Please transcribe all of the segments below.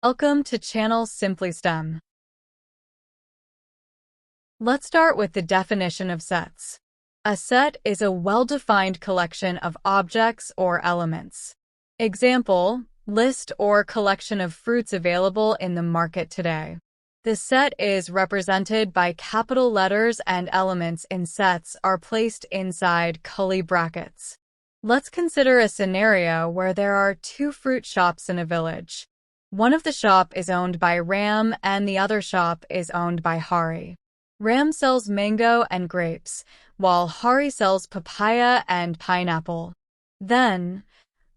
Welcome to Channel Simply STEM. Let's start with the definition of sets. A set is a well-defined collection of objects or elements. Example, list or collection of fruits available in the market today. The set is represented by capital letters and elements in sets are placed inside curly brackets. Let's consider a scenario where there are two fruit shops in a village. One of the shop is owned by Ram and the other shop is owned by Hari. Ram sells mango and grapes, while Hari sells papaya and pineapple. Then,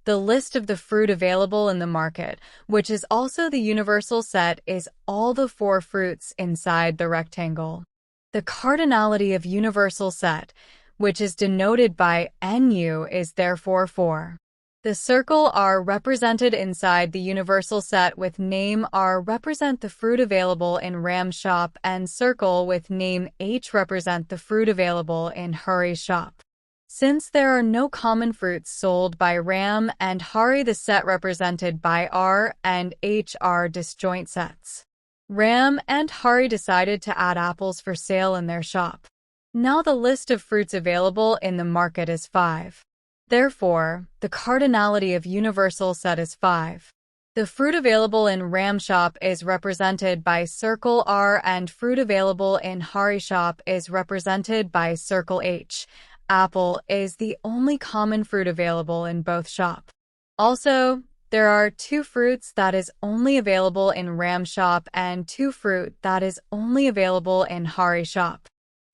the list of the fruit available in the market, which is also the universal set, is all the four fruits inside the rectangle. The cardinality of universal set, which is denoted by NU, is therefore 4. The circle R represented inside the universal set with name R represent the fruit available in Ram's shop and circle with name H represent the fruit available in Hari's shop. Since there are no common fruits sold by Ram and Hari, the set represented by R and H are disjoint sets. Ram and Hari decided to add apples for sale in their shop. Now the list of fruits available in the market is 5. Therefore, the cardinality of universal set is 5. The fruit available in Ram's shop is represented by circle R and fruit available in Hari's shop is represented by circle H. Apple is the only common fruit available in both shop. Also, there are two fruits that is only available in Ram's shop and two fruit that is only available in Hari's shop.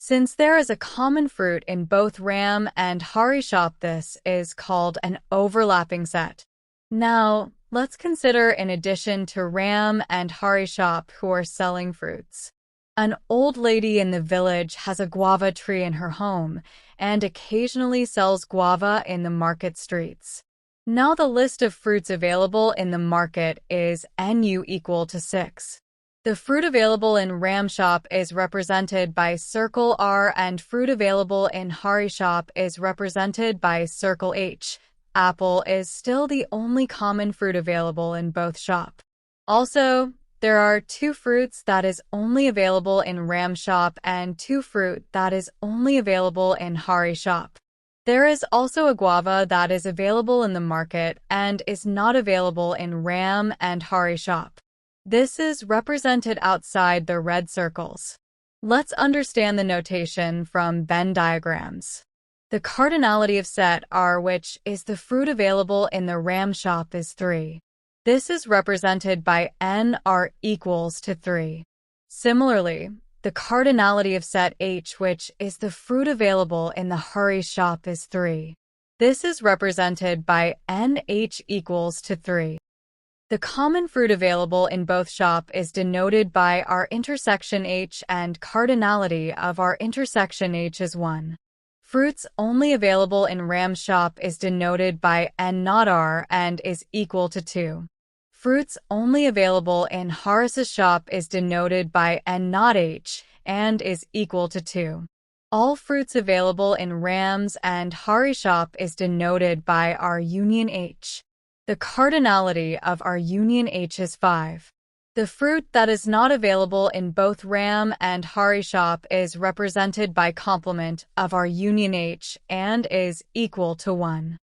Since there is a common fruit in both Ram and Hari shop, this is called an overlapping set. Now, let's consider in addition to Ram and Hari shop who are selling fruits. An old lady in the village has a guava tree in her home and occasionally sells guava in the market streets. Now the list of fruits available in the market is NU equal to 6. The fruit available in Ram's shop is represented by circle R and fruit available in Hari's shop is represented by circle H. Apple is still the only common fruit available in both shop. Also, there are two fruits that is only available in Ram's shop and two fruit that is only available in Hari's shop. There is also a guava that is available in the market and is not available in Ram and Hari's shop. This is represented outside the red circles. Let's understand the notation from Venn diagrams. The cardinality of set R, which is the fruit available in the Ram shop, is 3. This is represented by N R equals to 3. Similarly, the cardinality of set H, which is the fruit available in the Hari shop, is 3. This is represented by NH equals to 3. The common fruit available in both shop is denoted by our intersection H and cardinality of our intersection H is 1. Fruits only available in Ram's shop is denoted by N not R and is equal to 2. Fruits only available in Hari's shop is denoted by N not H and is equal to 2. All fruits available in Ram's and Hari's shop is denoted by our union H. The cardinality of our union H is 5. The fruit that is not available in both Ram and Hari shop is represented by complement of our union H and is equal to 1.